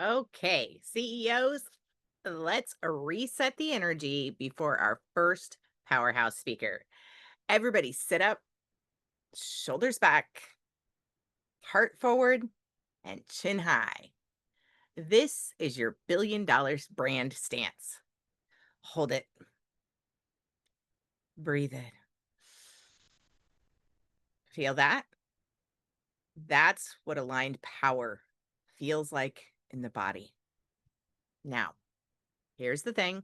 Okay, CEOs, let's reset the energy before our first powerhouse speaker. Everybody sit up, shoulders back, heart forward, and chin high. This is your $1 billion brand stance. Hold it, breathe it. Feel that? That's what aligned power feels like in the body. Now, here's the thing.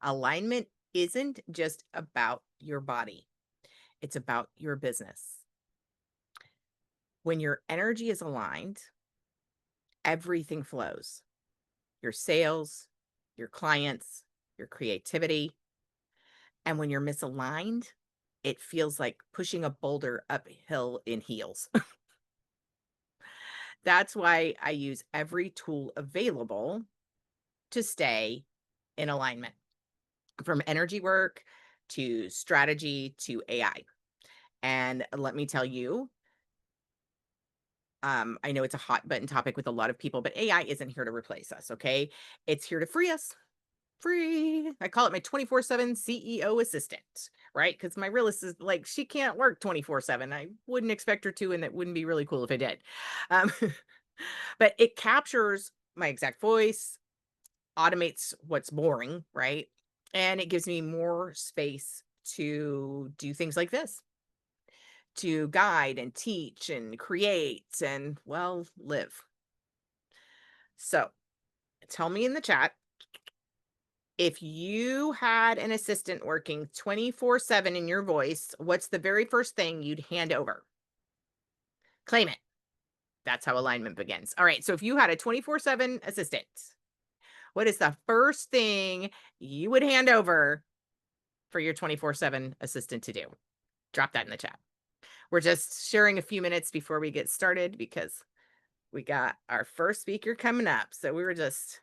Alignment isn't just about your body, it's about your business. When your energy is aligned, everything flows. Your sales, your clients, your creativity. And when you're misaligned, it feels like pushing a boulder uphill in heels. That's why I use every tool available to stay in alignment, from energy work to strategy to AI. And let me tell you, I know it's a hot button topic with a lot of people, but AI isn't here to replace us. Okay. It's here to free us. Free. I call it my 24/7 CEO assistant, right? Because my real assistant, like, she can't work 24/7. I wouldn't expect her to, and that wouldn't be really cool if it did. Um, but it captures my exact voice, automates what's boring, right? And it gives me more space to do things like this, to guide and teach and create and, well, live. So tell me in the chat, if you had an assistant working 24/7 in your voice, what's the very first thing you'd hand over? Claim it. That's how alignment begins. All right. So if you had a 24/7 assistant, what is the first thing you would hand over for your 24/7 assistant to do? Drop that in the chat. We're just sharing a few minutes before we get started because we got our first speaker coming up. So we were just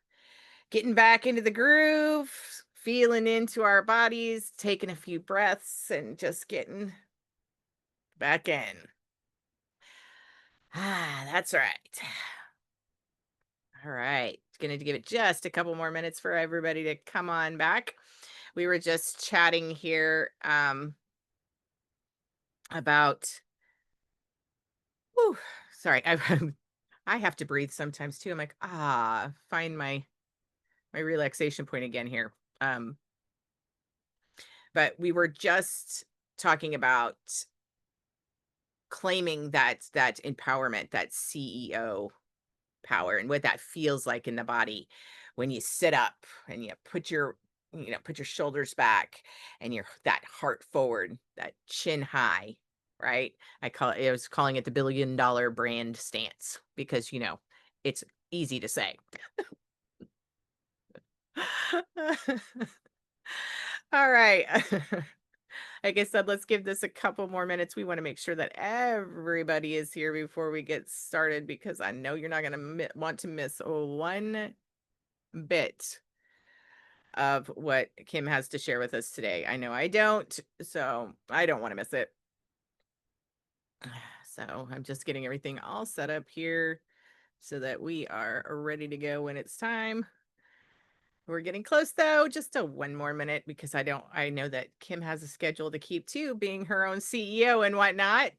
getting back into the groove, feeling into our bodies, taking a few breaths, and just getting back in. Ah, that's right. All right. Going to give it just a couple more minutes for everybody to come on back. We were just chatting here about, whew, sorry, I have to breathe sometimes too. I'm like, find my relaxation point again here. But we were just talking about claiming that empowerment, that CEO power, and what that feels like in the body when you sit up and you put your shoulders back and your that heart forward, that chin high, right? I was calling it the $1 billion brand stance because it's easy to say. All right. Like I said, let's give this a couple more minutes. We want to make sure that everybody is here before we get started because I know you're not going to want to miss one bit of what Kim has to share with us today. I know I don't, so I don't want to miss it. So I'm just getting everything all set up here so that we are ready to go when it's time. We're getting close though, just a one more minute because I know that Kim has a schedule to keep too, being her own CEO and whatnot.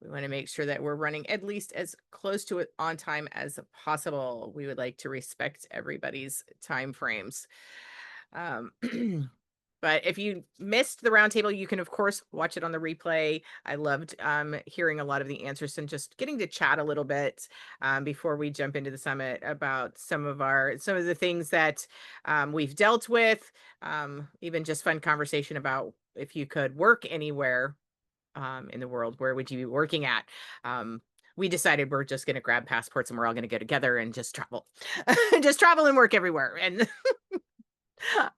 We want to make sure that we're running at least as close to it on time as possible. We would like to respect everybody's time frames. Um, but if you missed the roundtable, you can of course watch it on the replay. I loved hearing a lot of the answers and just getting to chat a little bit before we jump into the summit about some of the things that we've dealt with. Even just fun conversation about if you could work anywhere in the world, where would you be working at? We decided we're just going to grab passports and we're all going to go together and just travel, just travel and work everywhere. And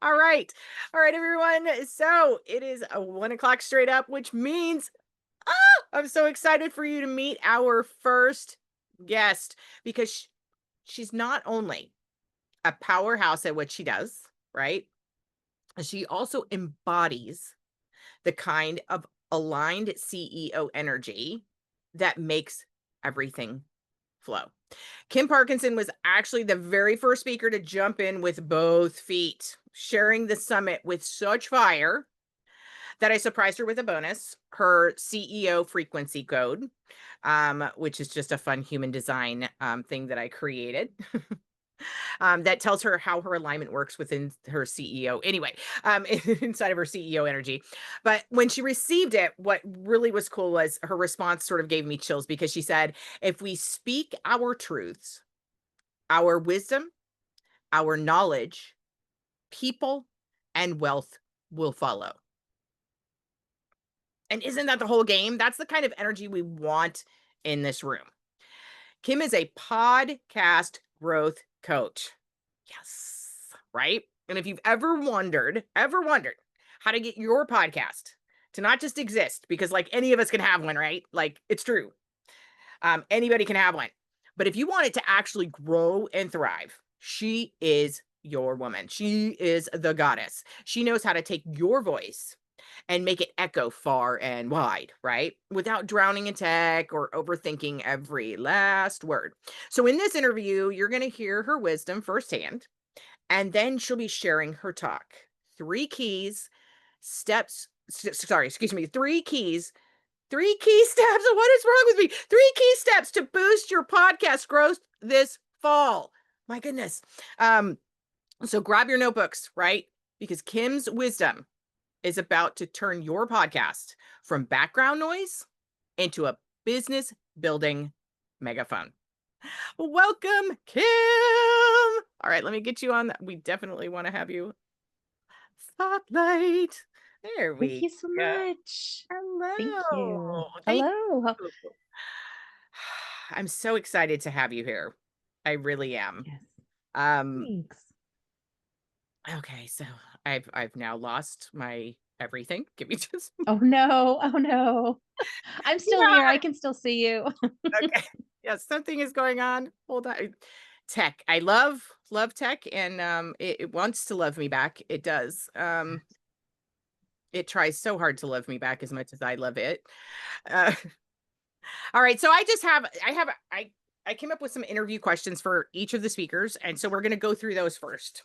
all right, everyone. So it is a 1 o'clock straight up, which means I'm so excited for you to meet our first guest because she's not only a powerhouse at what she does, right? She also embodies the kind of aligned CEO energy that makes everything flow. Kim Parkinson was actually the very first speaker to jump in with both feet, sharing the summit with such fire that I surprised her with a bonus, her CEO frequency code, which is just a fun human design thing that I created. That tells her how her alignment works within her CEO. Anyway, inside of her CEO energy. But when she received it, what really was cool was her response sort of gave me chills because she said, if we speak our truths, our wisdom, our knowledge, people, and wealth will follow. And isn't that the whole game? That's the kind of energy we want in this room. Kim is a podcast growth coach. Yes, right? And if you've ever wondered how to get your podcast to not just exist, because like any of us can have one, right? Like it's true. Anybody can have one. But if you want it to actually grow and thrive, she is your woman. She is the goddess. She knows how to take your voice and make it echo far and wide, right? Without drowning in tech or overthinking every last word. So in this interview, you're going to hear her wisdom firsthand, and then she'll be sharing her talk. Three keys, steps, sorry, excuse me, three key steps. What is wrong with me? Three key steps to boost your podcast growth this fall. My goodness. So grab your notebooks, right? Because Kim's wisdom is about to turn your podcast from background noise into a business building megaphone. Welcome, Kim. All right, let me get you on that. We definitely want to have you spotlight. There Thank we you so go. much. Thank you. Hello. Thank Hello. you. I'm so excited to have you here. I really am. Yes. Um, Thanks. okay, so I've now lost my everything. Give me just Oh no. Oh no. I'm still here. yeah. I can still see you. Okay. Yeah, something is going on. Hold on. Tech. I love tech, and it wants to love me back. It does. It tries so hard to love me back as much as I love it. Uh, all right, so I came up with some interview questions for each of the speakers, and so we're going to go through those first.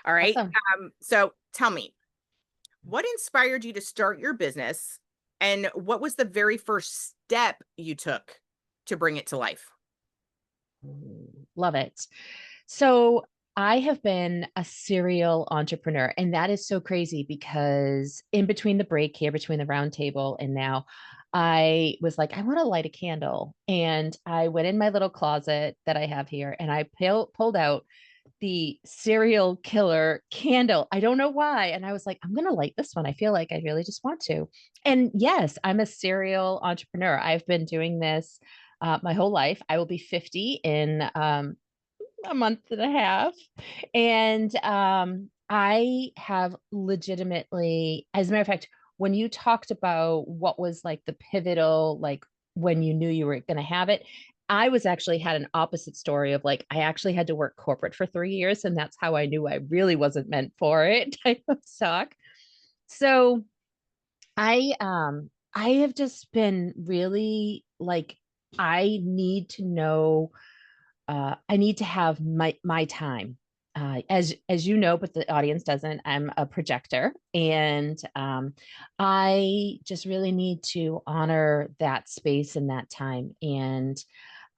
All right. Awesome. So tell me, what inspired you to start your business, and what was the very first step you took to bring it to life? Love it. So I have been a serial entrepreneur, and that is so crazy because in between the break here, between the round table and now, I was like, I want to light a candle. And I went in my little closet that I have here and I pulled out the serial killer candle. I don't know why. And I was like, I'm going to light this one. I feel like I really just want to. And yes, I'm a serial entrepreneur. I've been doing this my whole life. I will be 50 in a month and a half. And I have legitimately, as a matter of fact, when you talked about what was like the pivotal, like when you knew you were going to have it, I was actually had an opposite story of like, I actually had to work corporate for 3 years. And that's how I knew I really wasn't meant for it type of talk. So I have just been really like, I need to know I need to have my time. As you know, but the audience doesn't. I'm a projector, and I just really need to honor that space and that time. And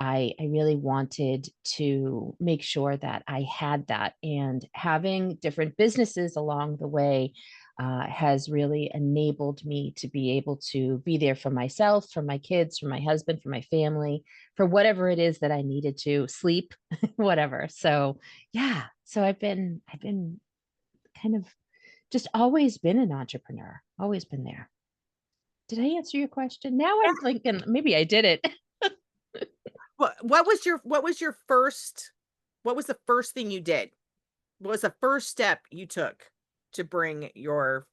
I really wanted to make sure that I had that. And having different businesses along the way has really enabled me to be able to be there for myself, for my kids, for my husband, for my family, for whatever it is that I needed to sleep, whatever. So yeah, so I've been kind of just always been an entrepreneur, always been there. Did I answer your question? Now I'm thinking maybe I did it. What was the first thing you did? What was the first step you took to bring your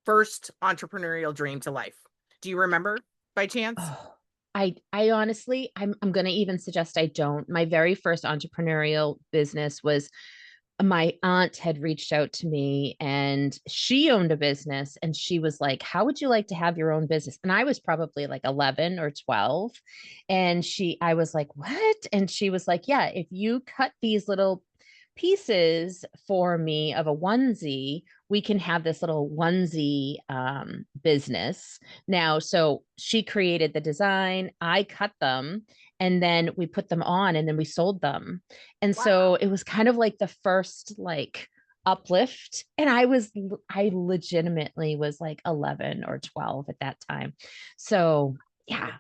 first entrepreneurial dream to life? Do you remember by chance? Oh, I honestly I'm gonna even suggest I don't. My very first entrepreneurial business was my aunt had reached out to me and she owned a business and she was like, "How would you like to have your own business?" And I was probably like 11 or 12. And I was like, "What?" And she was like, "Yeah, if you cut these little pieces for me of a onesie, we can have this little onesie business." Now, so she created the design, I cut them, and then we put them on and then we sold them. And Wow. so it was kind of like the first like uplift. And I legitimately was like 11 or 12 at that time. So yeah,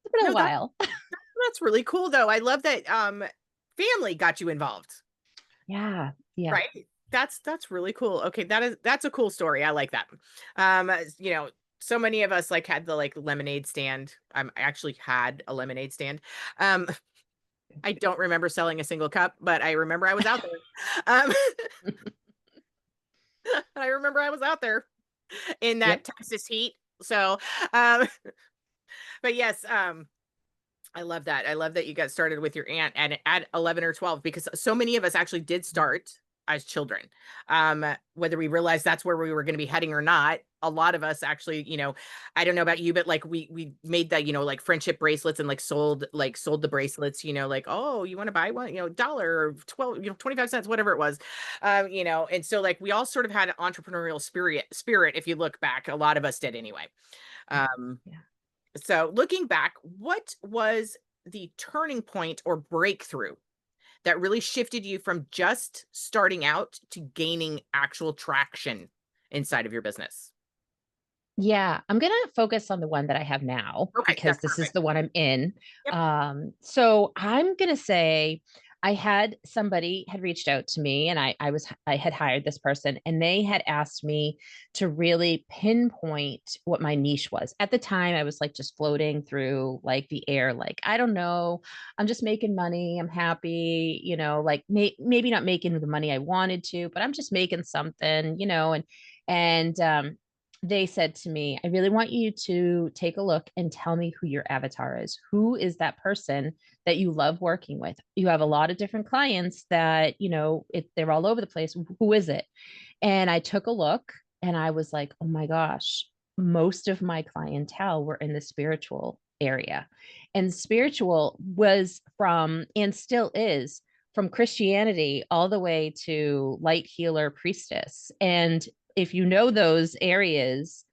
it's been a No, while. that's really cool though. I love that family got you involved. Yeah. Yeah. Right? That's really cool. Okay, that's a cool story. I like that. You know, so many of us like had the like lemonade stand. I actually had a lemonade stand. Um, I don't remember selling a single cup, but I remember I was out there. Um, I remember I was out there in that Yep. Texas heat. So, um, but yes, I love that. I love that you got started with your aunt at 11 or 12 because so many of us actually did start as children. Whether we realized that's where we were going to be heading or not, a lot of us actually, you know, I don't know about you, but like we made that, you know, like friendship bracelets and like sold the bracelets, you know, like, oh, you want to buy one, you know, dollar or 12, you know, 25 cents, whatever it was. You know, and so like we all sort of had an entrepreneurial spirit, if you look back, a lot of us did anyway. Yeah. Um, Yeah. so looking back, what was the turning point or breakthrough that really shifted you from just starting out to gaining actual traction inside of your business? Yeah, I'm gonna focus on the one that I have now Okay, because that's this is perfect. the one I'm in. Yep. So I'm gonna say I had somebody had reached out to me and I had hired this person and they had asked me to really pinpoint what my niche was. At the time, I was like just floating through like the air, like, I don't know, I'm just making money, I'm happy, like maybe not making the money I wanted to, but I'm just making something, and they said to me, "I really want you to take a look and tell me who your avatar is. Who is that person that you love working with? You have a lot of different clients that, they're all over the place. Who is it?" And I took a look and I was like, "Oh my gosh, most of my clientele were in the spiritual area." And spiritual was from, and still is, from Christianity all the way to light healer priestess. And if you know those areas,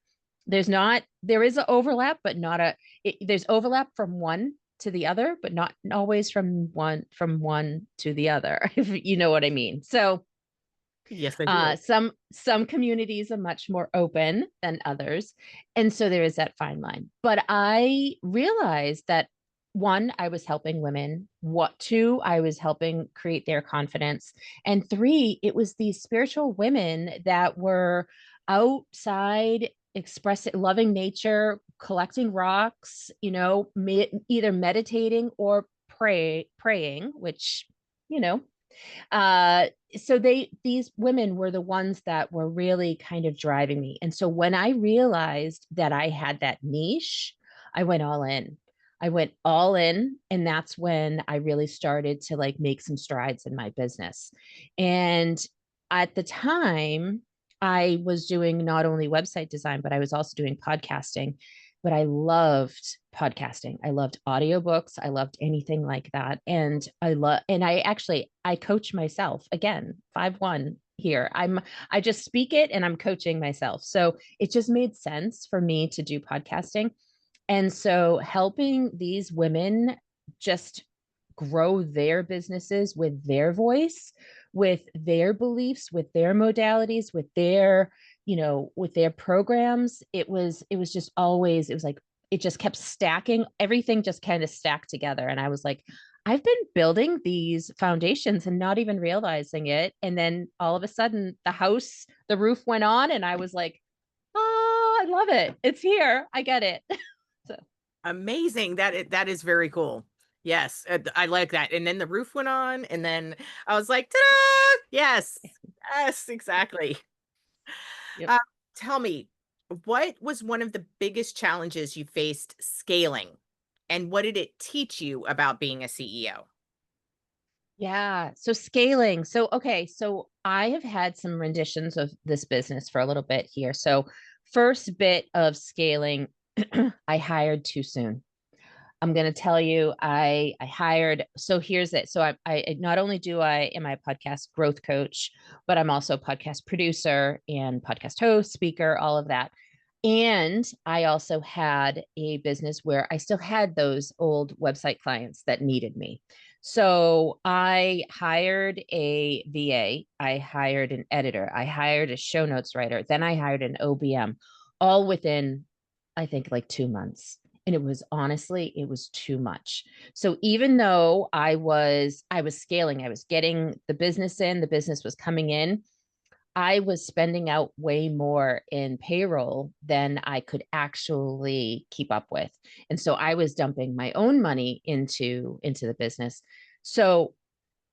there is an overlap, but not there's overlap from one to the other, but not always from one to the other, if you know what I mean. So Yes, I do. some communities are much more open than others, and so there is that fine line. But I realized that, one, I was helping women. What Two, I was helping create their confidence, and three, it was these spiritual women that were outside, expressing, loving nature, collecting rocks, either meditating or praying, which you know uh so these women were the ones that were really kind of driving me. And so when I realized that I had that niche, I went all in. And that's when I really started to like make some strides in my business. And at the time, I was doing not only website design, but I was also doing podcasting. But I loved podcasting. I loved audiobooks. I loved anything like that. And I coach myself again, 5-1 here. I just speak it and I'm coaching myself. So it just made sense for me to do podcasting. And so helping these women just grow their businesses with their voice, with their beliefs, with their modalities, with their programs, it was just always, it was like it just kept stacking. Everything just kind of stacked together. And I was like, I've been building these foundations and not even realizing it. And then all of a sudden the roof went on and I was like, oh, I love it. It's here. I get it. So Amazing. That is very cool. Yes, I like that. And then the roof went on, and then I was like, ta-da! Yes, yes, exactly. yep. Uh, Tell me, what was one of the biggest challenges you faced scaling, and what did it teach you about being a CEO? Yeah. So scaling. So, okay. So I have had some renditions of this business for a little bit here. So, first bit of scaling, I hired too soon. I'm going to tell you, I hired. So here's it. So I not only do I am I a podcast growth coach, but I'm also a podcast producer and podcast host, speaker, all of that. And I also had a business where I still had those old website clients that needed me. So I hired a VA, I hired an editor, I hired a show notes writer, then I hired an OBM, all within, I think, like 2 months. And it was honestly, it was too much. So even though I was scaling, I was getting the business in, the business was coming in, I was spending out way more in payroll than I could actually keep up with. And so I was dumping my own money into the business. So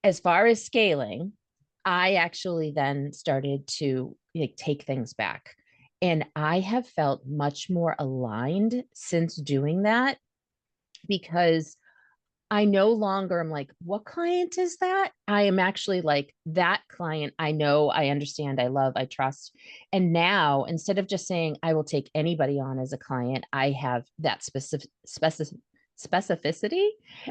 as far as scaling, I actually then started to like take things back. And I have felt much more aligned since doing that because I no longer am like, what client is that? I am actually like, that client I know, I understand, I love, I trust. And now instead of just saying I will take anybody on as a client, I have that specificity.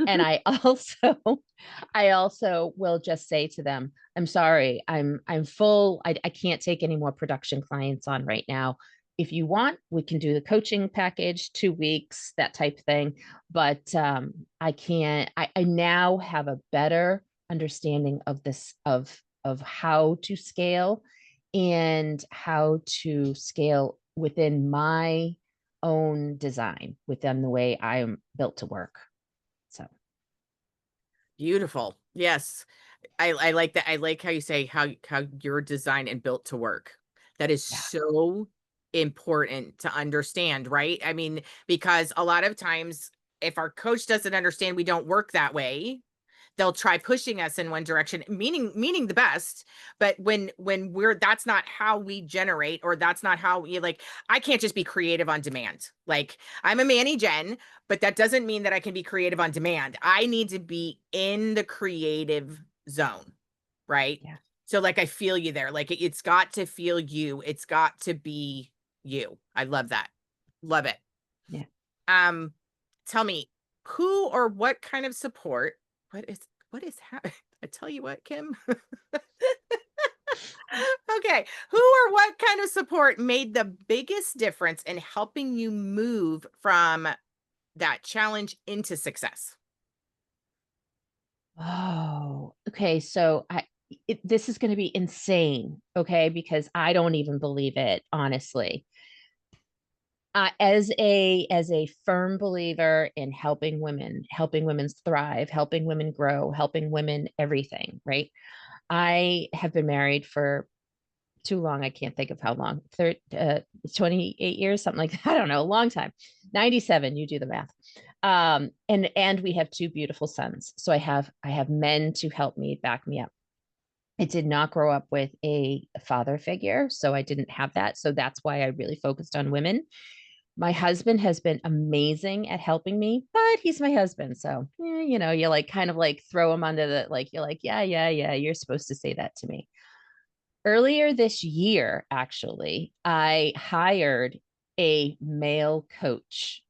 And I also will just say to them, I'm sorry, I'm full. I can't take any more production clients on right now. If you want, we can do the coaching package, 2 weeks, that type thing. But I can't, I now have a better understanding of this, of how to scale and how to scale within my own design, within the way I am built to work. So Beautiful. Yes. I like that. I like how you say how you're designed and built to work. That is yeah, so important to understand, right? I mean, because a lot of times if our coach doesn't understand we don't work that way, they'll try pushing us in one direction, meaning the best. But when we're that's not how we generate, or that's not how we like, I can't just be creative on demand. Like, I'm a Manny Jen, but that doesn't mean that I can be creative on demand. I need to be in the creative zone, right? yeah, So like I feel you there. Like it's got to feel you. It's got to be you. I love that. Love it. yeah. Um, Tell me, who or what kind of support, what is happening? I tell you what, Kim. Okay, who or what kind of support made the biggest difference in helping you move from that challenge into success? Oh, okay. So this is going to be insane. Okay. Because I don't even believe it, honestly. As a firm believer in helping women thrive, helping women grow, helping women everything, right? I have been married for too long. I can't think of how long. 28 years, something like that. I don't know, a long time. 97, you do the math. And we have two beautiful sons. So I have men to help me, back me up. I did not grow up with a father figure, so I didn't have that. So that's why I really focused on women. My husband has been amazing at helping me, but he's my husband. So, you like kind of like throw him under the, like, you're like, yeah, yeah, yeah, you're supposed to say that to me. Earlier this year, actually, I hired a male coach,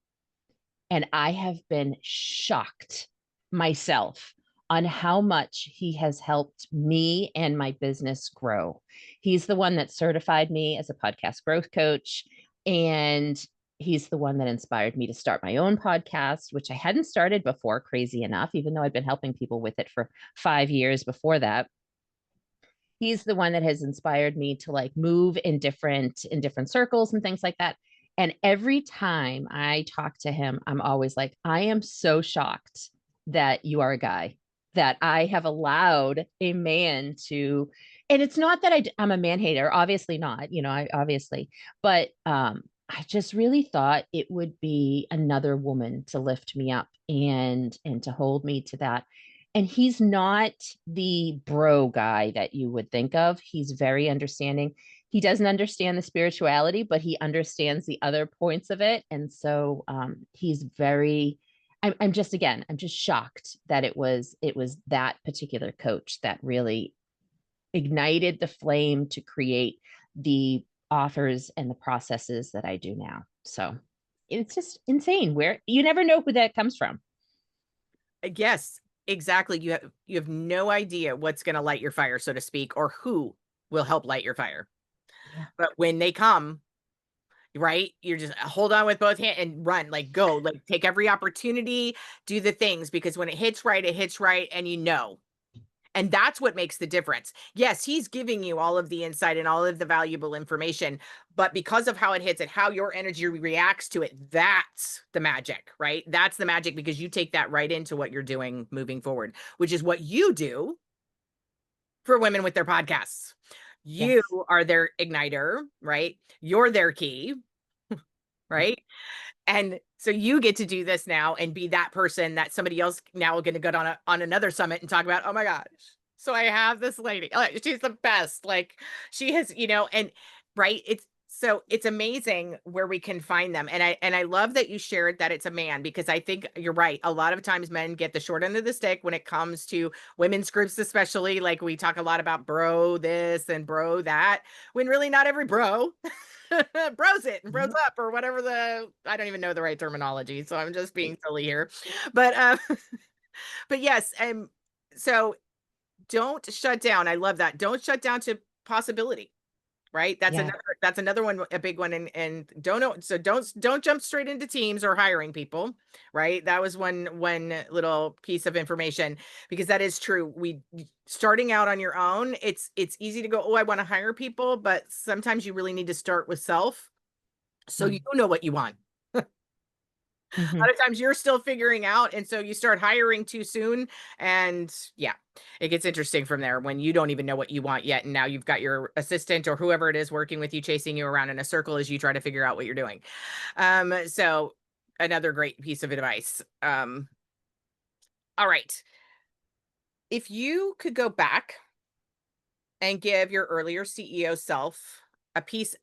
and I have been shocked myself on how much he has helped me and my business grow. He's the one that certified me as a podcast growth coach. And he's the one that inspired me to start my own podcast, which I hadn't started before, crazy enough, even though I'd been helping people with it for 5 years before that. He's the one that has inspired me to like move in different circles and things like that. And every time I talk to him, I'm always like, I am so shocked that you are a guy, that I have allowed a man to, and it's not that I'm a man hater, obviously not, I obviously, but I just really thought it would be another woman to lift me up and to hold me to that. And he's not the bro guy that you would think of. He's very understanding. He doesn't understand the spirituality, but he understands the other points of it. And so he's very I'm just, again, I'm just shocked that it was that particular coach that really ignited the flame to create the offers and the processes that I do now. So it's just insane where you never know who that comes from. Yes, exactly. You have no idea what's gonna light your fire, so to speak, or who will help light your fire. Yeah. But when they come, right, you're just hold on with both hands and run, like go, like take every opportunity, do the things because when it hits right, and you know. And that's what makes the difference. Yes, he's giving you all of the insight and all of the valuable information, but because of how it hits it, how your energy reacts to it, that's the magic, right? That's the magic because you take that right into what you're doing moving forward, which is what you do for women with their podcasts. You Yes. are their igniter, right? You're their key, Yep. right? And so you get to do this now and be that person that somebody else now going to go on another summit and talk about, oh my gosh. So I have this lady. Like, she's the best. Like she has, and right. It's amazing where we can find them. And I love that you shared that it's a man because I think you're right. A lot of times men get the short end of the stick when it comes to women's groups, especially like we talk a lot about bro this and bro that, when really not every bro bros it and bros Yep. up or whatever I don't even know the right terminology, so I'm just being silly here. But but yes, so don't shut down. I love that. Don't shut down to possibility. Right? Yeah. That's another one, a big one, and don't know. So don't jump straight into teams or hiring people, right? That was one little piece of information because that is true. We starting out on your own, it's easy to go, oh, I want to hire people, but sometimes you really need to start with self so you know what you want. A Mm-hmm. lot of times you're still figuring out, and so you start hiring too soon, and yeah, it gets interesting from there when you don't even know what you want yet, and now you've got your assistant or whoever it is working with you chasing you around in a circle as you try to figure out what you're doing. So another great piece of advice. All right, if you could go back and give your earlier CEO self a piece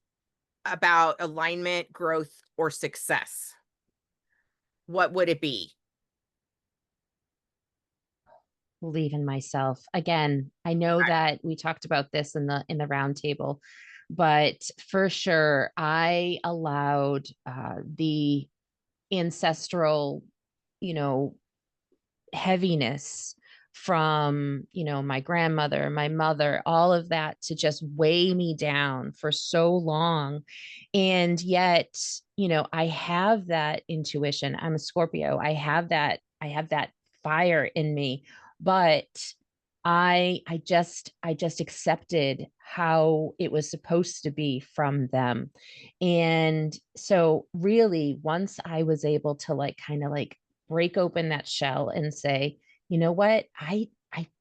about alignment, growth, or success, what would it be? Believe in myself. Again, I know that we talked about this in the round table, but for sure, I allowed the ancestral, you know, heaviness from, my grandmother, my mother, all of that to just weigh me down for so long. And yet, I have that intuition. I'm a Scorpio. I have that fire in me, but I just accepted how it was supposed to be from them. And so really once I was able to like kind of like break open that shell and say, you know what? I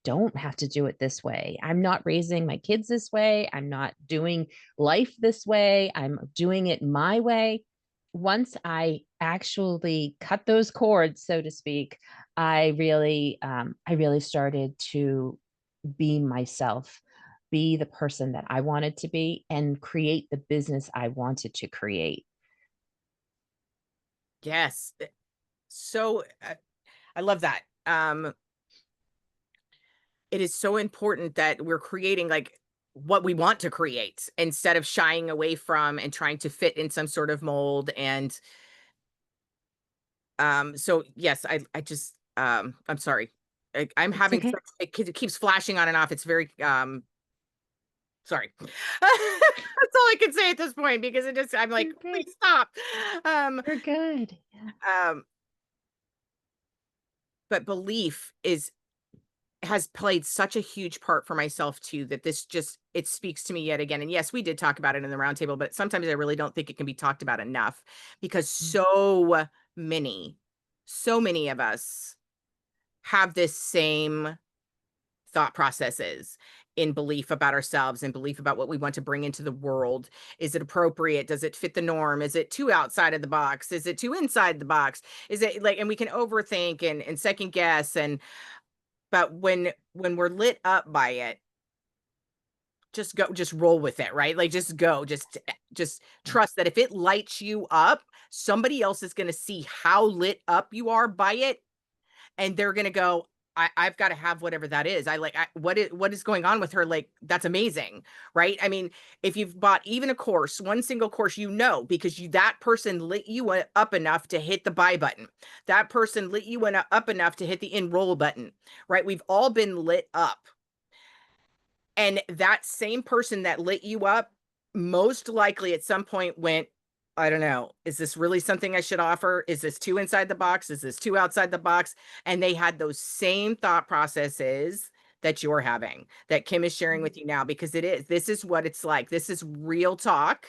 don't have to do it this way. I'm not raising my kids this way. I'm not doing life this way. I'm doing it my way. Once I actually cut those cords, so to speak, I really started to be myself, be the person that I wanted to be, and create the business I wanted to create. Yes. So I love that. It is so important that we're creating like what we want to create instead of shying away from and trying to fit in some sort of mold. And so yes, I just I'm sorry. I'm It's having okay. such it keeps flashing on and off. It's very sorry. That's all I can say at this point because it just I'm like, You're good. please stop. Um You're good. Yeah. um but belief is has played such a huge part for myself too that this just it speaks to me yet again. And yes, we did talk about it in the roundtable, but sometimes I really don't think it can be talked about enough because Mm. many, so many of us have this same thought processes in belief about ourselves and belief about what we want to bring into the world. Is it appropriate? Does it fit the norm? Is it too outside of the box? Is it too inside the box? Is it like, and we can overthink and second guess and but when we're lit up by it, just roll with it, right? Like just go, just Yeah. trust that if it lights you up, somebody else is going to see how lit up you are by it, and they're going to go, I've got to have whatever that is. What is going on with her? Like, that's amazing. Right. I mean, if you've bought even a course, one single course, because that person lit you up enough to hit the buy button. That person lit you up enough to hit the enroll button. Right. We've all been lit up. And that same person that lit you up most likely at some point went, I don't know, is this really something I should offer? Is this too inside the box? Is this too outside the box? And they had those same thought processes that you're having, that Kim is sharing with you now, because this is what it's like. This is real talk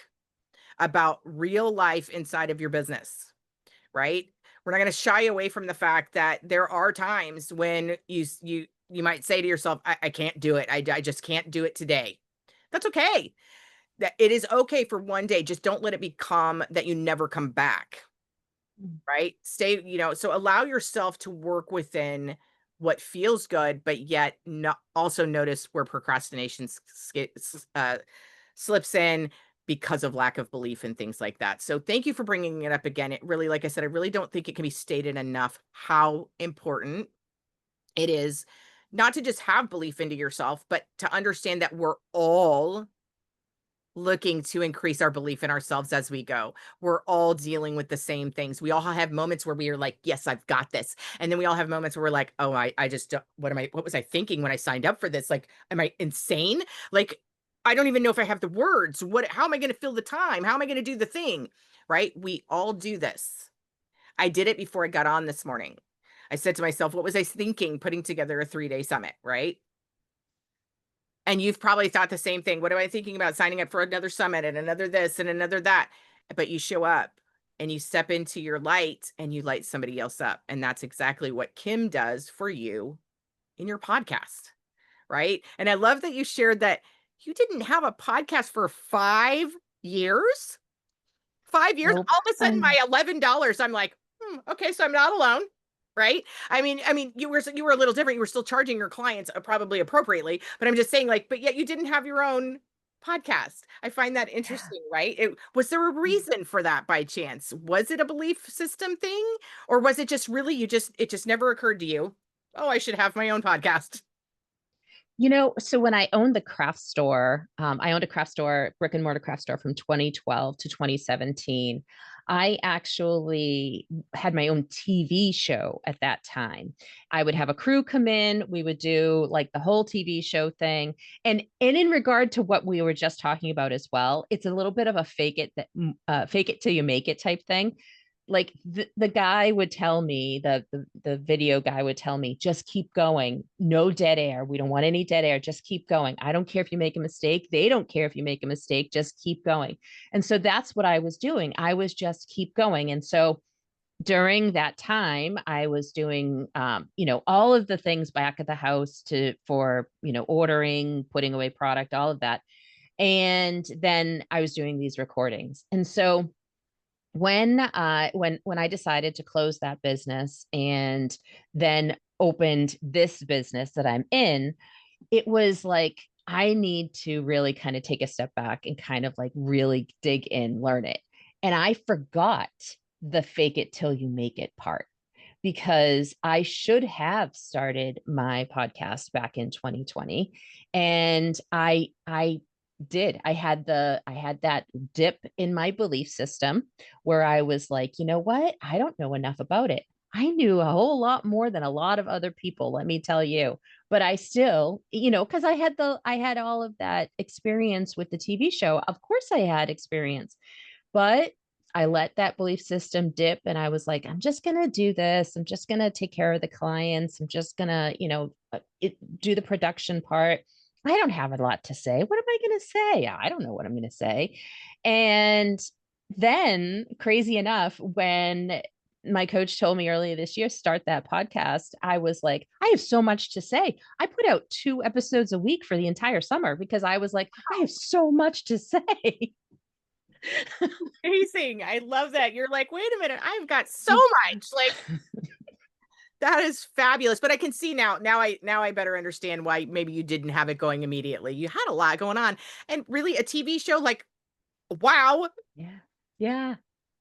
about real life inside of your business, right? We're not going to shy away from the fact that there are times when you might say to yourself, I can't do it. I just can't do it today. That's okay. That it is okay for one day. Just don't let it become that you never come back. Mm. Right. Stay, so allow yourself to work within what feels good, but yet not also notice where procrastination slips in because of lack of belief and things like that. So thank you for bringing it up again. It really, like I said, I really don't think it can be stated enough how important it is not to just have belief into yourself, but to understand that we're all looking to increase our belief in ourselves as we go. We're all dealing with the same things. We all have moments where we are like, yes, I've got this. And then we all have moments where we're like, oh, I just, what was I thinking when I signed up for this? Like, am I insane? Like, I don't even know if I have the words. How am I going to fill the time? How am I going to do the thing? Right? We all do this. I did it before I got on this morning. I said to myself, what was I thinking putting together a 3-day summit? Right. And you've probably thought the same thing. What am I thinking about signing up for another summit and another this and another that? But you show up and you step into your light and you light somebody else up. And that's exactly what Kim does for you in your podcast. Right. And I love that you shared that you didn't have a podcast for 5 years. 5 years. Nope. All of a sudden, I my $11, I'm like, okay, so I'm not alone. Right. I mean, you were a little different. You were still charging your clients probably appropriately, but I'm just saying, like, but yet you didn't have your own podcast. I find that Yeah. interesting, right? Was there a reason for that by chance? Was it a belief system thing? Or was it just really it just never occurred to you? Oh, I should have my own podcast. So when I owned the craft store, I owned a craft store, brick and mortar craft store from 2012 to 2017. I actually had my own TV show at that time. I would have a crew come in, we would do like the whole TV show thing. And in regard to what we were just talking about as well, it's a little bit of a fake it till you make it type thing. Like the guy would tell me, the video guy would tell me, just keep going, no dead air, we don't want any dead air, just keep going, I don't care if you make a mistake, they don't care if you make a mistake, just keep going. And so that's what I was doing, I was just keep going. And so during that time I was doing all of the things back at the house to for ordering, putting away product, all of that. And then I was doing these recordings. And so when I decided to close that business and then opened this business that I'm in, it was like I need to really kind of take a step back and kind of like really dig in, learn it. And I forgot the fake it till you make it part, because I should have started my podcast back in 2020. And I did. I had that dip in my belief system where I was like, you know what? I don't know enough about it. I knew a whole lot more than a lot of other people, let me tell you. But I still, because I had all of that experience with the TV show. Of course I had experience, but I let that belief system dip and I was like, I'm just going to do this. I'm just going to take care of the clients. I'm just going to, do the production part. I don't have a lot to say. What am I going to say? I don't know what I'm going to say. And then, crazy enough, when my coach told me earlier this year, start that podcast, I was like, I have so much to say. I put out 2 episodes a week for the entire summer because I was like, I have so much to say. Amazing. I love that. You're like, wait a minute, I've got so much. Like, that is fabulous. But I can see now. Now I better understand why maybe you didn't have it going immediately. You had a lot going on. And really a TV show, like, wow. Yeah. Yeah.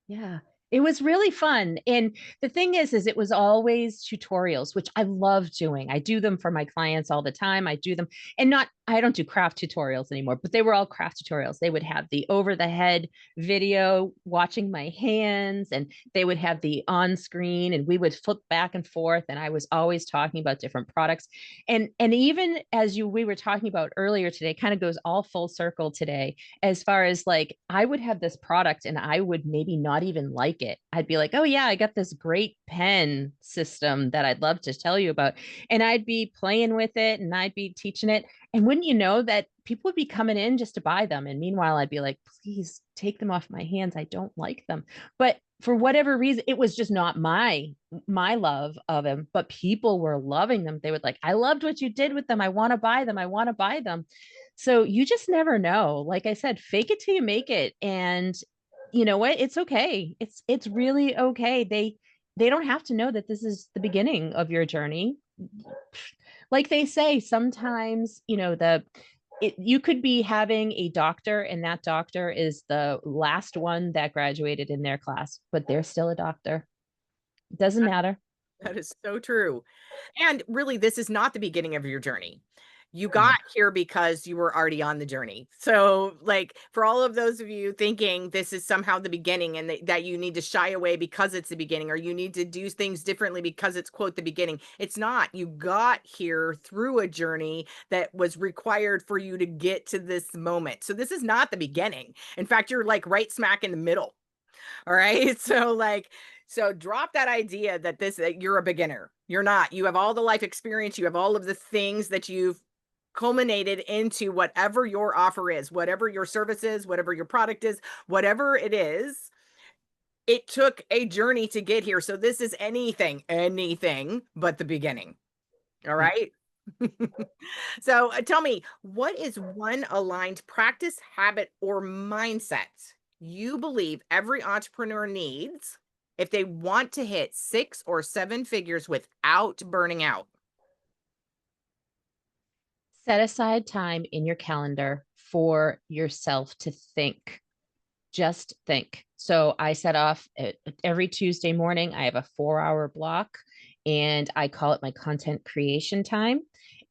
Yeah. It was really fun. And the thing is it was always tutorials, which I love doing. I do them for my clients all the time. I do them and not, I don't do craft tutorials anymore, but they were all craft tutorials. They would have the over the head video watching my hands, and they would have the on screen, and we would flip back and forth. And I was always talking about different products. And even as we were talking about earlier today, kind of goes all full circle today, as far as like I would have this product and I would maybe not even like it. I'd be like, oh yeah, I got this great pen system that I'd love to tell you about. And I'd be playing with it and I'd be teaching it. And wouldn't you know that people would be coming in just to buy them. And meanwhile, I'd be like, please take them off my hands. I don't like them. But for whatever reason, it was just not my love of them, but people were loving them. They would like, I loved what you did with them. I want to buy them. I want to buy them. So you just never know. Like I said, fake it till you make it. And you know what? It's okay. It's really okay. They don't have to know that this is the beginning of your journey. Like they say, sometimes, you could be having a doctor and that doctor is the last one that graduated in their class, but they're still a doctor. It doesn't matter. That is so true. And really, this is not the beginning of your journey. You got No. here because you were already on the journey. So, like, for all of those of you thinking this is somehow the beginning and that you need to shy away because it's the beginning, or you need to do things differently because it's, quote, the beginning, it's not. You got here through a journey that was required for you to get to this moment. So, this is not the beginning. In fact, you're like right smack in the middle. All right. So drop that idea that that you're a beginner. You're not. You have all the life experience. You have all of the things that you've culminated into whatever your offer is, whatever your service is, whatever your product is, whatever it is. It took a journey to get here. So this is anything but the beginning. All Yep. right. So tell me, what is one aligned practice, habit, or mindset you believe every entrepreneur needs if they want to hit 6 or 7 figures without burning out? Set aside time in your calendar for yourself to think. Just think. So I set off every Tuesday morning. I have a 4 hour block and I call it my content creation time.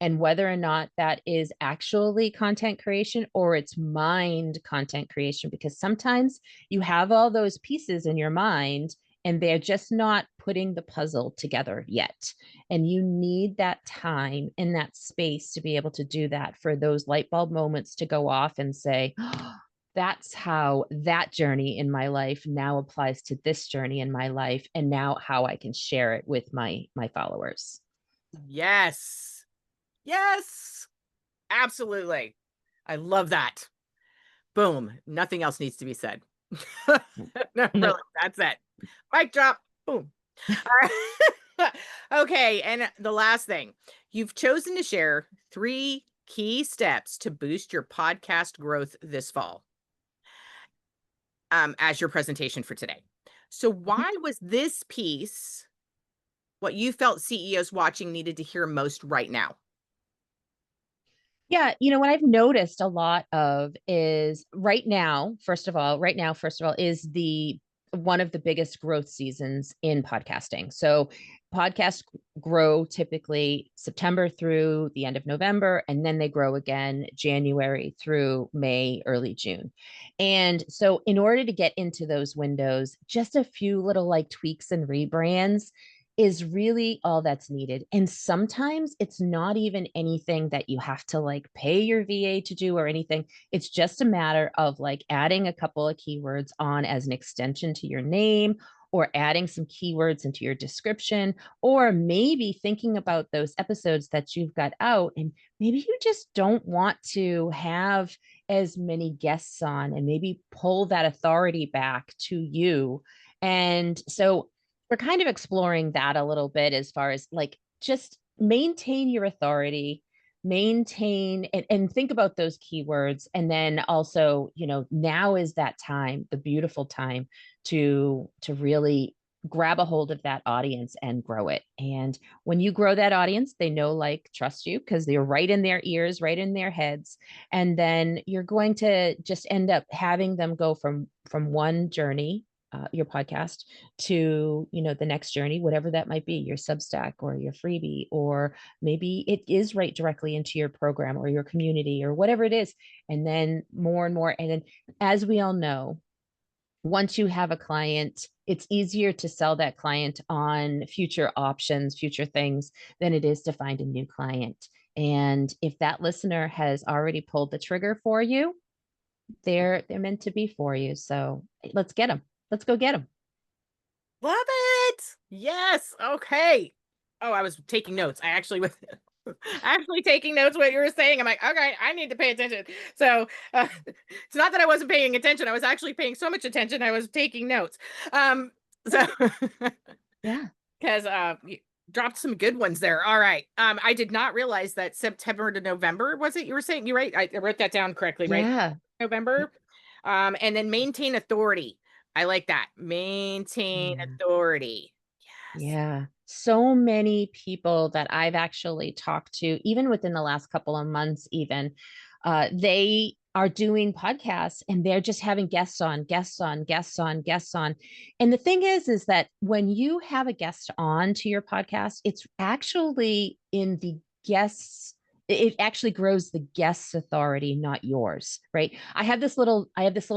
And whether or not that is actually content creation or it's mind content creation, because sometimes you have all those pieces in your mind and they're just not putting the puzzle together yet. And you need that time in that space to be able to do that, for those light bulb moments to go off and say, oh, that's how that journey in my life now applies to this journey in my life, and now how I can share it with my followers. Yes. Yes. Absolutely. I love that. Boom. Nothing else needs to be said. No, really, Nope. that's it. Mic drop. Boom. All right. Okay. And the last thing, you've chosen to share 3 key steps to boost your podcast growth this fall, as your presentation for today. So, Okay. why was this piece what you felt CEOs watching needed to hear most right now? Yeah, what I've noticed a lot of is right now, first of all, is the one of the biggest growth seasons in podcasting. So podcasts grow typically September through the end of November, and then they grow again January through May, early June. And so in order to get into those windows, just a few little like tweaks and rebrands is really all that's needed. And sometimes it's not even anything that you have to like pay your VA to do or anything. It's just a matter of like adding a couple of keywords on as an extension to your name, or adding some keywords into your description, or maybe thinking about those episodes that you've got out. And maybe you just don't want to have as many guests on, and maybe pull that authority back to you. And so we're kind of exploring that a little bit, as far as like just maintain your authority, maintain and think about those keywords. And then also, now is that time, the beautiful time to really grab a hold of that audience and grow it. And when you grow that audience, they know, like, trust you, because they're right in their ears, right in their heads. And then you're going to just end up having them go from one journey your podcast to, the next journey, whatever that might be, your Substack or your freebie, or maybe it is right directly into your program or your community or whatever it is. And then more and more. And then, as we all know, once you have a client, it's easier to sell that client on future options, future things, than it is to find a new client. And if that listener has already pulled the trigger for you, they're meant to be for you. So let's get them. Let's go get them. Love it. Yes. Okay. Oh, I was taking notes. I actually was actually taking notes what you were saying. I'm like, okay, I need to pay attention. So it's not that I wasn't paying attention. I was actually paying so much attention. I was taking notes. So Yeah. because you dropped some good ones there. All right. I did not realize that September to November was it? You were saying you're right. I wrote that down correctly, right? Yeah. November. And then maintain authority. I like that. Maintain Yeah. authority. Yes. Yeah. So many people that I've actually talked to, even within the last couple of months, even, they are doing podcasts and they're just having guests on, guests on, guests on, guests on. And the thing is that when you have a guest on to your podcast, it's actually in the guests. It actually grows the guest's authority, not yours, right? I have this little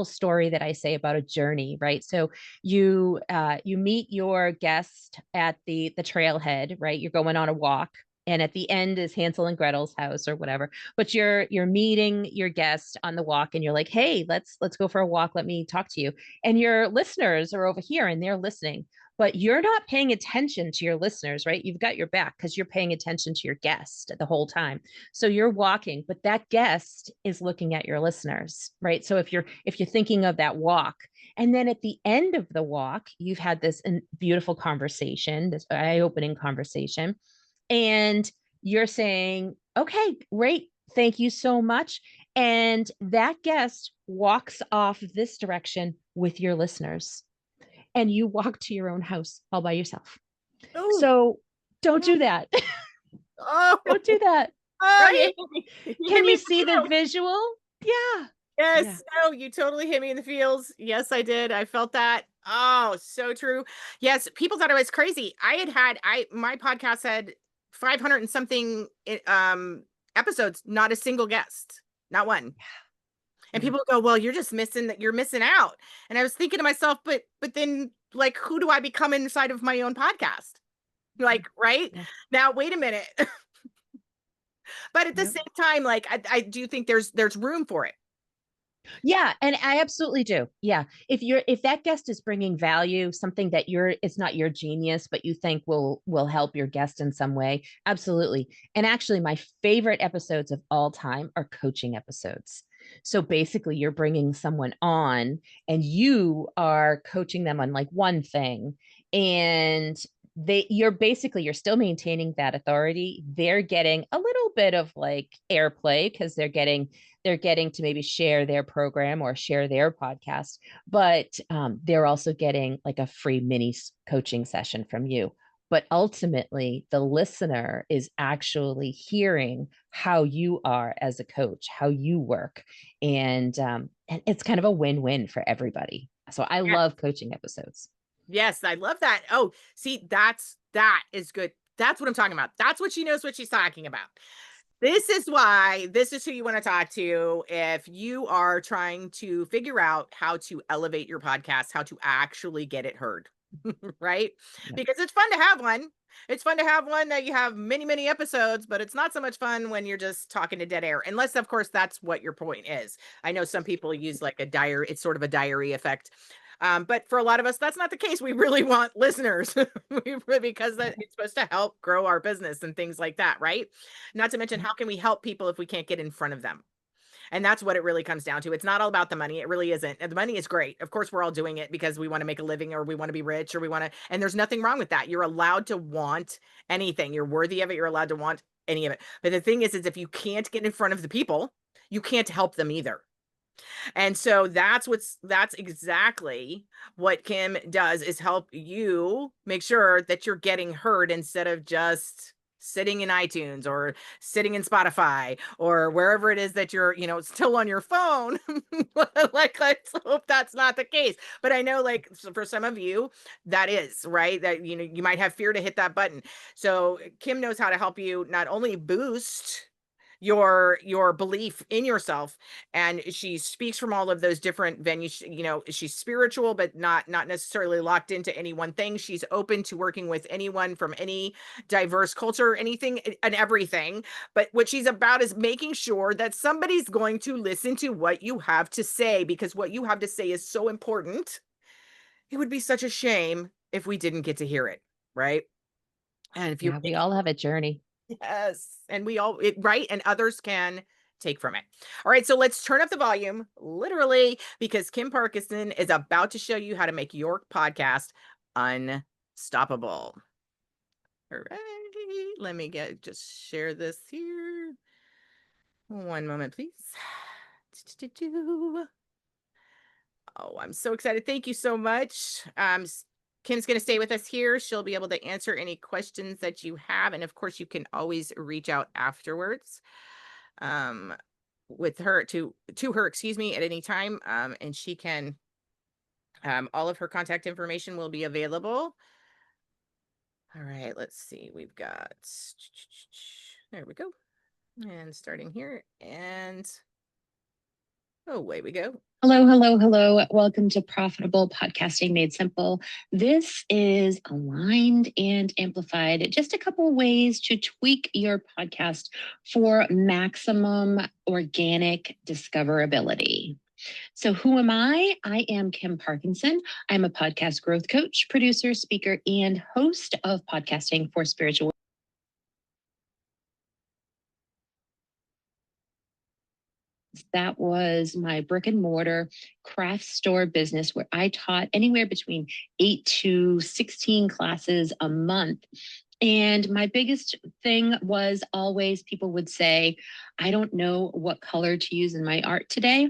story that I say about a journey, right? So you meet your guest at the trailhead, right? You're going on a walk, and at the end is Hansel and Gretel's house or whatever. But you're meeting your guest on the walk, and you're like, hey, let's go for a walk, let me talk to you. And your listeners are over here and they're listening, but you're not paying attention to your listeners, right? You've got your back because you're paying attention to your guest the whole time. So you're walking, but that guest is looking at your listeners, right? So if you're thinking of that walk, and then at the end of the walk, you've had this beautiful conversation, this eye-opening conversation, and you're saying, okay, great, thank you so much. And that guest walks off this direction with your listeners, and you walk to your own house all by yourself. Oh, So don't oh, do that. oh, Don't do that. oh, Right? you hit Can me you in the see the feels. visual? Yeah. Yeah. Yes. No, you totally hit me in the feels. Yes, I did. I felt that. Oh, so true. Yes, people thought I was crazy. My podcast had 500 and something episodes, not a single guest, not one. And Yeah. people go, "Well, you're just missing that. You're missing out." And I was thinking to myself, but then like who do I become inside of my own podcast? Yeah. Like, right? Yeah. Now, wait a minute. But at the Yep. same time, like I do think there's room for it. Yeah, and I absolutely do. Yeah. If that guest is bringing value, something that it's not your genius, but you think will help your guest in some way, absolutely. And actually my favorite episodes of all time are coaching episodes. So basically you're bringing someone on and you are coaching them on like one thing, and you're still maintaining that authority. They're getting a little bit of like airplay because they're getting to maybe share their program or share their podcast, but they're also getting like a free mini coaching session from you. But ultimately, the listener is actually hearing how you are as a coach, how you work, and it's kind of a win-win for everybody. So I Yes, love coaching episodes. yes, I love that. Oh, see, that is good. That's what I'm talking about. That's what she knows what she's talking about. This is who you want to talk to if you are trying to figure out how to elevate your podcast, how to actually get it heard. Right? Yep. Because it's fun to have one. It's fun to have one that you have many, many episodes, but it's not so much fun when you're just talking to dead air, unless, of course, that's what your point is. I know some people use like a diary, it's sort of a diary effect. But for a lot of us, that's not the case. We really want listeners because Yeah. it's supposed to help grow our business and things like that, right? Not to mention, Yeah. how can we help people if we can't get in front of them? And that's what it really comes down to. It's not all about the money. It really isn't. And the money is great. Of course, we're all doing it because we want to make a living or we want to be rich or we want to, and there's nothing wrong with that. You're allowed to want anything. You're worthy of it. You're allowed to want any of it. But the thing is if you can't get in front of the people, you can't help them either. And so that's exactly what Kim does is help you make sure that you're getting heard instead of just sitting in iTunes or sitting in Spotify or wherever it is that you're, still on your phone. Like, let's hope that's not the case. But I know, like, for some of you, that is right. That, you might have fear to hit that button. So Kim knows how to help you not only boost your belief in yourself, and she speaks from all of those different venues. She's spiritual, but not necessarily locked into any one thing. She's open to working with anyone from any diverse culture, anything and everything. But what she's about is making sure that somebody's going to listen to what you have to say, because what you have to say is so important. It would be such a shame if we didn't get to hear it, right? And if you're Yeah, we all have a journey. yes, and right, and others can take from it. All right, so let's turn up the volume, literally, because Kim Parkinson is about to show you how to make your podcast unstoppable. All right, let me just share this here. One moment, please. Oh, I'm so excited. Thank you so much. Kim's going to stay with us here. She'll be able to answer any questions that you have. And of course, you can always reach out afterwards um, with her to her, excuse me, at any time. And she can, all of her contact information will be available. All right, let's see. We've got, there we go. And starting here. And oh, away we go. Hello, hello, hello. Welcome to Profitable Podcasting Made Simple. This is aligned and amplified, just a couple of ways to tweak your podcast for maximum organic discoverability. So, who am I? I am Kim Parkinson. I'm a podcast growth coach, producer, speaker, and host of Podcasting for Spiritual. That was my brick and mortar craft store business where I taught anywhere between 8 to 16 classes a month. And my biggest thing was always people would say, I don't know what color to use in my art today.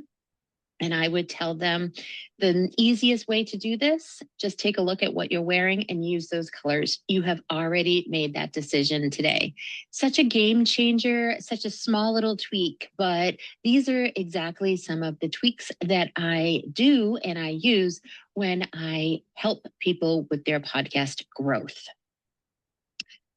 And I would tell them the easiest way to do this, just take a look at what you're wearing and use those colors. You have already made that decision today. Such a game changer, such a small little tweak, but these are exactly some of the tweaks that I do and I use when I help people with their podcast growth.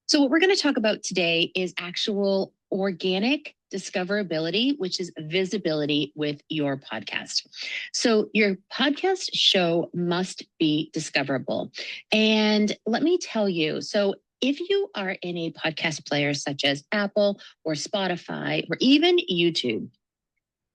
So what we're going to talk about today is actual organic discoverability, which is visibility with your podcast. So your podcast show must be discoverable. And let me tell you, so if you are in a podcast player such as Apple or Spotify or even YouTube,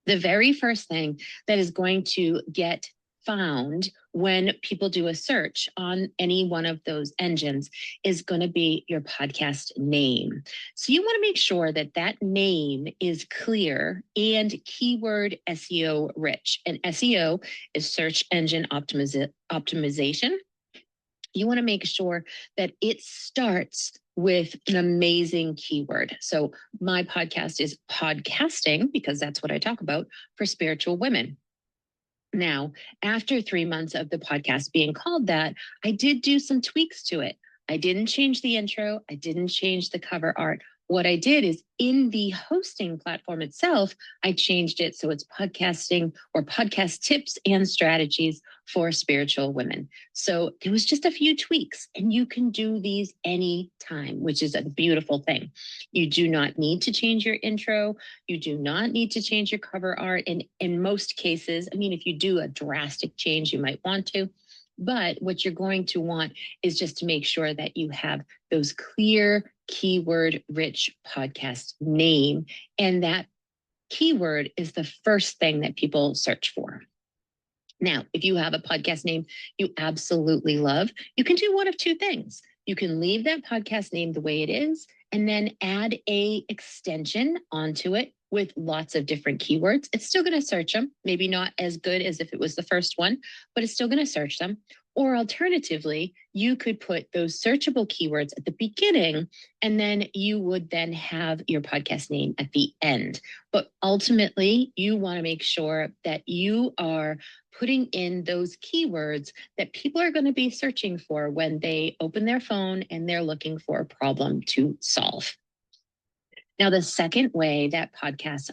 the very first thing that is going to get found when people do a search on any one of those engines is going to be your podcast name. So you want to make sure that that name is clear and keyword SEO rich. And SEO is search engine optimization. You want to make sure that it starts with an amazing keyword. So my podcast is podcasting because that's what I talk about for spiritual women. Now, after 3 months of the podcast being called that, I did do some tweaks to it. I didn't change the intro. I didn't change the cover art. What I did is in the hosting platform itself, I changed it so it's podcasting or podcast tips and strategies for spiritual women. So it was just a few tweaks, and you can do these anytime, which is a beautiful thing. You do not need to change your intro. You do not need to change your cover art. And in most cases, I mean, if you do a drastic change, you might want to. But what you're going to want is just to make sure that you have those clear keyword rich podcast name. And that keyword is the first thing that people search for. Now, if you have a podcast name you absolutely love, you can do one of two things. You can leave that podcast name the way it is and then add a extension onto it with lots of different keywords. It's still going to search them, maybe not as good as if it was the first one, but it's still going to search them. Or alternatively, you could put those searchable keywords at the beginning, and then you would then have your podcast name at the end. But ultimately, you want to make sure that you are putting in those keywords that people are going to be searching for when they open their phone and they're looking for a problem to solve. Now, the second way that podcast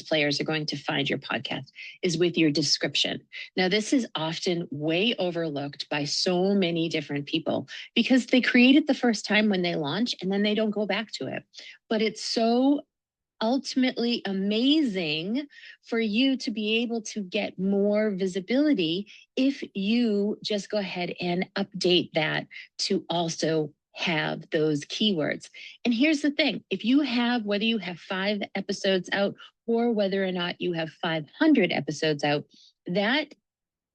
players are going to find your podcast is with your description. Now, this is often way overlooked by so many different people because they create it the first time when they launch and then they don't go back to it. But it's so ultimately amazing for you to be able to get more visibility if you just go ahead and update that to also have those keywords. And here's the thing, whether you have 5 episodes out or whether or not you have 500 episodes out, that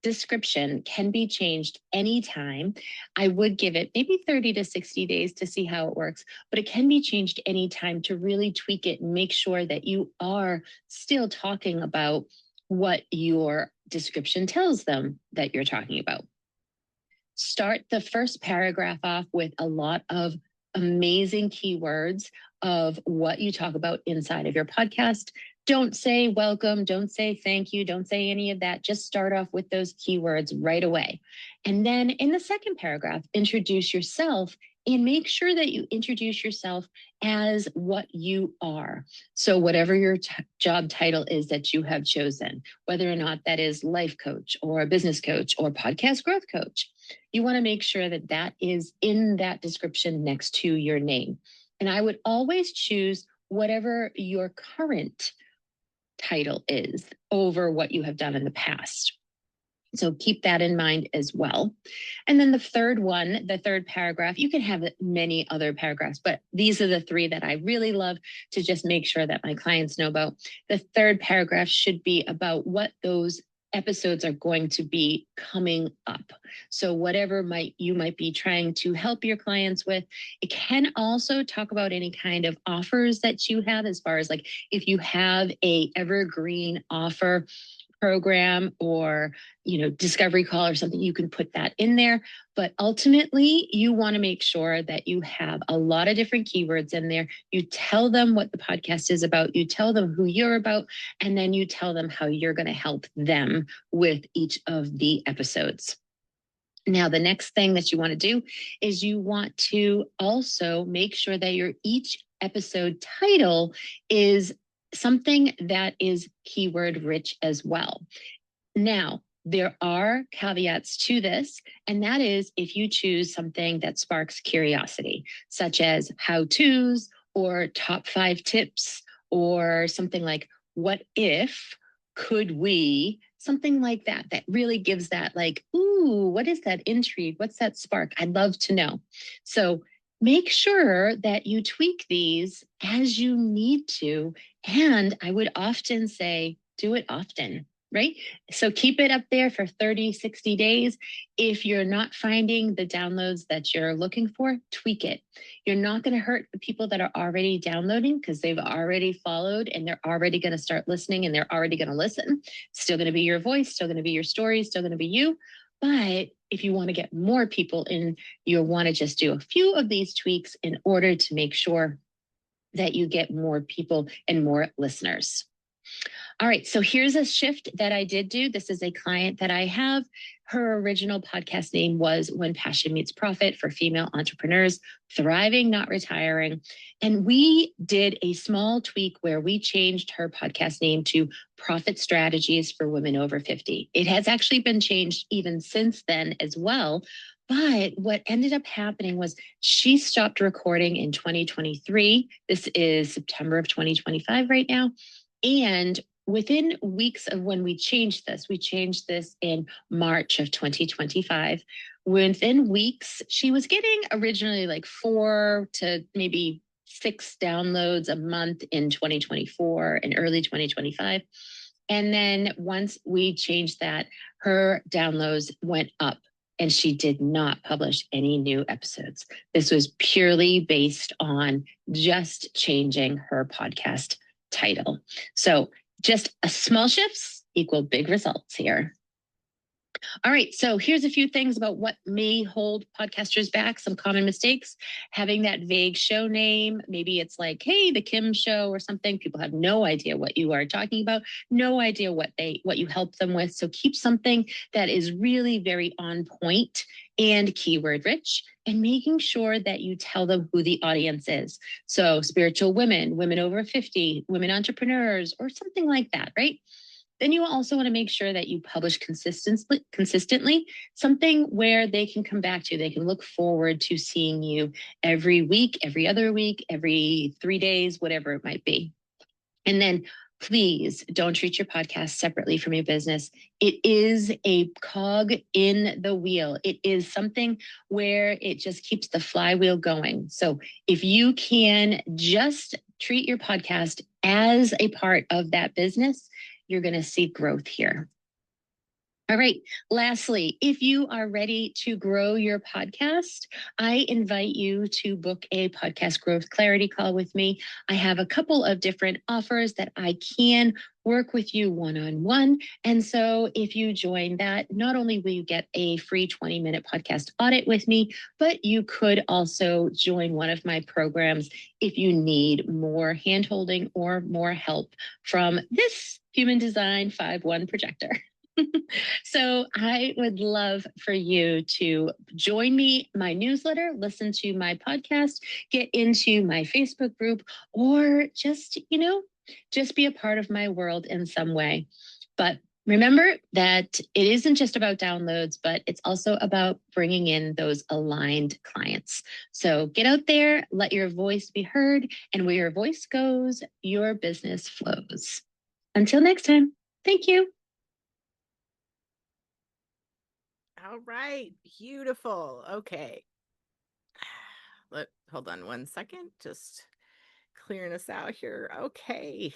description can be changed anytime. I would give it maybe 30 to 60 days to see how it works, but it can be changed anytime to really tweak it and make sure that you are still talking about what your description tells them that you're talking about. Start the first paragraph off with a lot of amazing keywords of what you talk about inside of your podcast. Don't say welcome, don't say thank you, don't say any of that. Just start off with those keywords right away. And then in the second paragraph, introduce yourself and make sure that you introduce yourself as what you are. So whatever your job title is that you have chosen, whether or not that is life coach or a business coach or podcast growth coach, you want to make sure that that is in that description next to your name. And I would always choose whatever your current title is over what you have done in the past. So keep that in mind as well. And then the third paragraph, you can have many other paragraphs, but these are the 3 that I really love to just make sure that my clients know about. The third paragraph should be about what those episodes are going to be coming up. So whatever you might be trying to help your clients with. It can also talk about any kind of offers that you have, as far as like if you have a evergreen offer program or discovery call or something, you can put that in there. But ultimately, you want to make sure that you have a lot of different keywords in there. You tell them what the podcast is about, you tell them who you're about, and then you tell them how you're going to help them with each of the episodes. Now, the next thing that you want to do is you want to also make sure that your each episode title is something that is keyword rich as well. Now, there are caveats to this, and that is if you choose something that sparks curiosity, such as how-tos or top 5 tips, or something like what if, could we, something like that, that really gives that like, ooh, what is that intrigue? What's that spark? I'd love to know. So make sure that you tweak these as you need to. And I would often say, do it often, right? So keep it up there for 30, 60 days. If you're not finding the downloads that you're looking for, tweak it. You're not going to hurt the people that are already downloading because they've already followed and they're already going to start listening and they're already going to listen. It's still going to be your voice, still going to be your story, still going to be you. But if you want to get more people in, you'll want to just do a few of these tweaks in order to make sure that you get more people and more listeners. All right, so here's a shift that I did do. This is a client that I have. Her original podcast name was When Passion Meets Profit for Female Entrepreneurs, Thriving, Not Retiring. And we did a small tweak where we changed her podcast name to Profit Strategies for Women Over 50. It has actually been changed even since then as well. But what ended up happening was she stopped recording in 2023. This is September of 2025 right now. And within weeks of when we changed this in March of 2025. Within weeks, she was getting originally like 4 to maybe 6 downloads a month in 2024 and early 2025. And then once we changed that, her downloads went up and she did not publish any new episodes. This was purely based on just changing her podcast title. So just a small shifts equal big results here. All right. So here's a few things about what may hold podcasters back. Some common mistakes: having that vague show name. Maybe it's like, hey, the Kim show or something. People have no idea what you are talking about, no idea what you help them with. So keep something that is really very on point and keyword rich, and making sure that you tell them who the audience is. So spiritual women, women over 50, women entrepreneurs, or something like that, right? Then you also want to make sure that you publish consistently, something where they can come back to. They can look forward to seeing you every week, every other week, every 3 days, whatever it might be. And then please don't treat your podcast separately from your business. It is a cog in the wheel. It is something where it just keeps the flywheel going. So if you can just treat your podcast as a part of that business, you're going to see growth here. All right. Lastly, if you are ready to grow your podcast, I invite you to book a podcast growth clarity call with me. I have a couple of different offers that I can work with you one-on-one. And so if you join that, not only will you get a free 20-minute podcast audit with me, but you could also join one of my programs if you need more handholding or more help from this human design 5-1 projector. So I would love for you to join me, my newsletter, listen to my podcast, get into my Facebook group, or just be a part of my world in some way. But remember that it isn't just about downloads, but it's also about bringing in those aligned clients. So get out there, let your voice be heard, and where your voice goes, your business flows. Until next time, thank you. All right. Beautiful. Okay. Hold on one second. Just clearing us out here. Okay.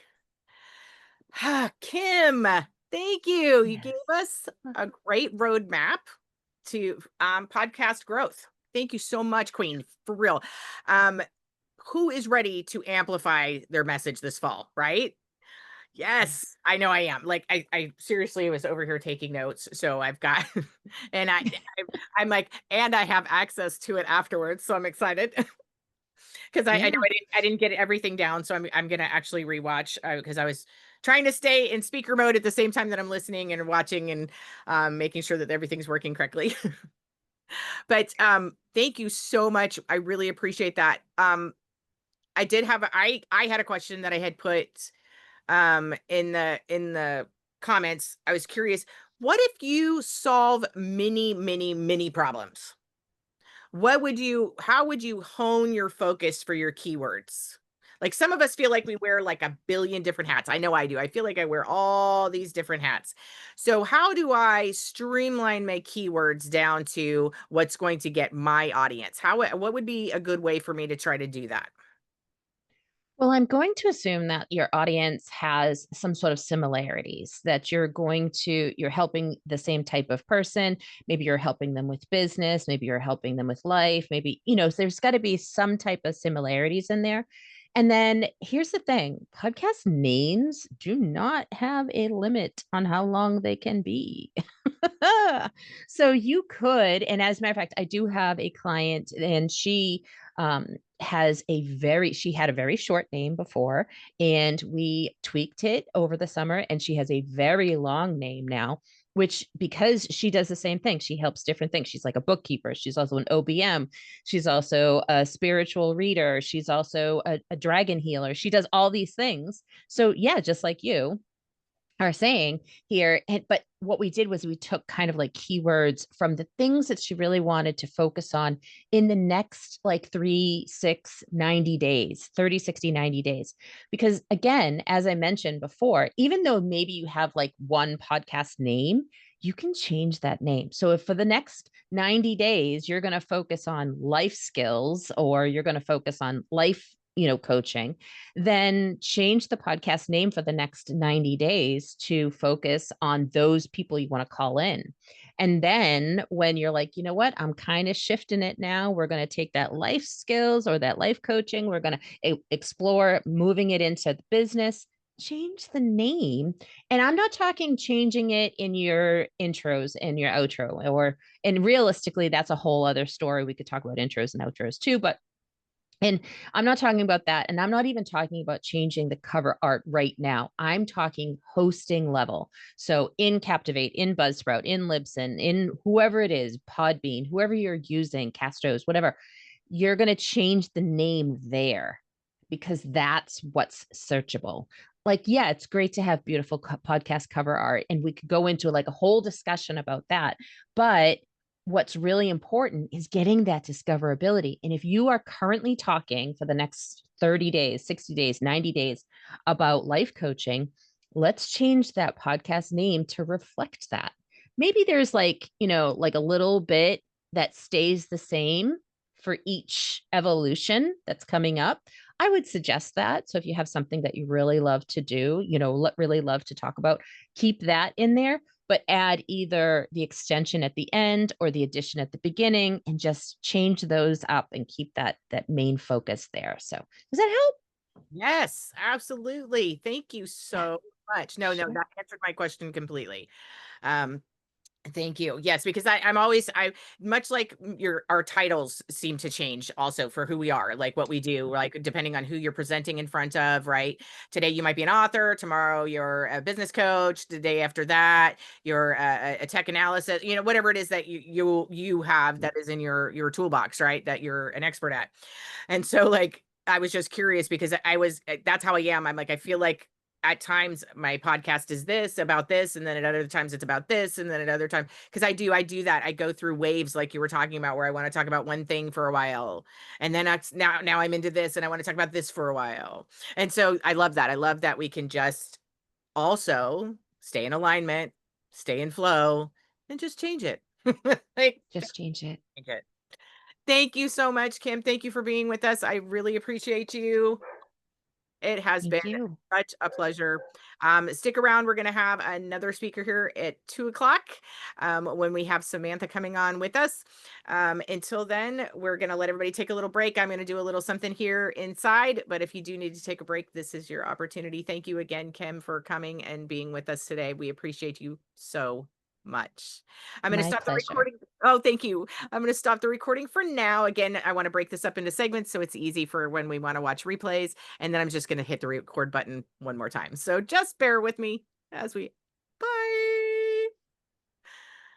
Kim, thank you. You Yes. gave us a great roadmap to podcast growth. Thank you so much, Queen, for real. Um, who is ready to amplify their message this fall, right? Yes. Yes, I know I am. Like I seriously was over here taking notes. So I've got and I'm like, and I have access to it afterwards. So I'm excited. Because I know Yeah. I didn't get everything down, so I'm gonna actually rewatch because I was trying to stay in speaker mode at the same time that I'm listening and watching and making sure that everything's working correctly. But thank you so much. I really appreciate that. I did have I had a question that I had put in the comments. I was curious, what if you solve many problems? How would you hone your focus for your keywords? Like some of us feel like we wear like a billion different hats. I know I do. I feel like I wear all these different hats. So how do I streamline my keywords down to what's going to get my audience? What would be a good way for me to try to do that? Well, I'm going to assume that your audience has some sort of similarities, that you're helping the same type of person. Maybe you're helping them with business, maybe you're helping them with life, maybe, so there's got to be some type of similarities in there. And then here's the thing, podcast names do not have a limit on how long they can be. So you could, and as a matter of fact, I do have a client and she um she had a very short name before and we tweaked it over the summer and she has a very long name now, which because she does the same thing, she helps different things. She's like a bookkeeper, she's also an OBM, she's also a spiritual reader, she's also a dragon healer, she does all these things. So yeah, just like you are saying here. But what we did was we took kind of like keywords from the things that she really wanted to focus on in the next like 3, 6, 90 days, 30, 60, 90 days. Because again, as I mentioned before, even though maybe you have like one podcast name, you can change that name. So if for the next 90 days, you're going to focus on life skills or you're going to focus on life, coaching, then change the podcast name for the next 90 days to focus on those people you want to call in. And then when you're like, you know what, I'm kind of shifting it now, we're going to take that life skills or that life coaching, we're going to explore moving it into the business. change the name. And I'm not talking changing it in your intros and your outro, and realistically, that's a whole other story. We could talk about intros and outros too, but and I'm not talking about that. And I'm not even talking about changing the cover art right now. I'm talking hosting level. So in Captivate, in Buzzsprout, in Libsyn, in whoever it is, Podbean, whoever you're using, Castos, whatever, you're going to change the name there because that's what's searchable. Like, yeah, it's great to have beautiful podcast cover art, and we could go into like a whole discussion about that. But what's really important is getting that discoverability. And if you are currently talking for the next 30 days, 60 days, 90 days about life coaching, let's change that podcast name to reflect that. Maybe there's like, like a little bit that stays the same for each evolution that's coming up. I would suggest that. So if you have something that you really love to do, really love to talk about, keep that in there, but add either the extension at the end or the addition at the beginning, and just change those up and keep that main focus there. So does that help? Yes, absolutely. Thank you so much. No, Sure. that answered my question completely. Um, Thank you. Yes, because I'm always I much like our titles seem to change also for who we are, like what we do, like depending on who you're presenting in front of, right? Today you might be an author, tomorrow you're a business coach, the day after that you're a tech analysis, whatever it is that you have that is in your toolbox, right? That you're an expert at. And so like I was just curious because that's how I am. I'm like I feel like at times my podcast is this about this, and then at other times it's about this, and then at other times because I do that. I go through waves like you were talking about, where I want to talk about one thing for a while, and then now I'm into this, and I want to talk about this for a while. And so I love that. I love that we can just also stay in alignment, stay in flow, and just change it. Like Just change it. change it. Thank you so much, Kim. Thank you for being with us. I really appreciate you. It has been Thank you. such a pleasure. Stick around. We're going to have another speaker here at 2 o'clock when we have Samantha coming on with us. Until then, we're going to let everybody take a little break. I'm going to do a little something here inside, but if you do need to take a break, this is your opportunity. Thank you again, Kim, for coming and being with us today. We appreciate you so much. I'm going to My stop the pleasure. recording. Oh, thank you. I'm going to stop the recording for now. Again, I want to break this up into segments so it's easy for when we want to watch replays. And then I'm just going to hit the record button one more time. So just bear with me as we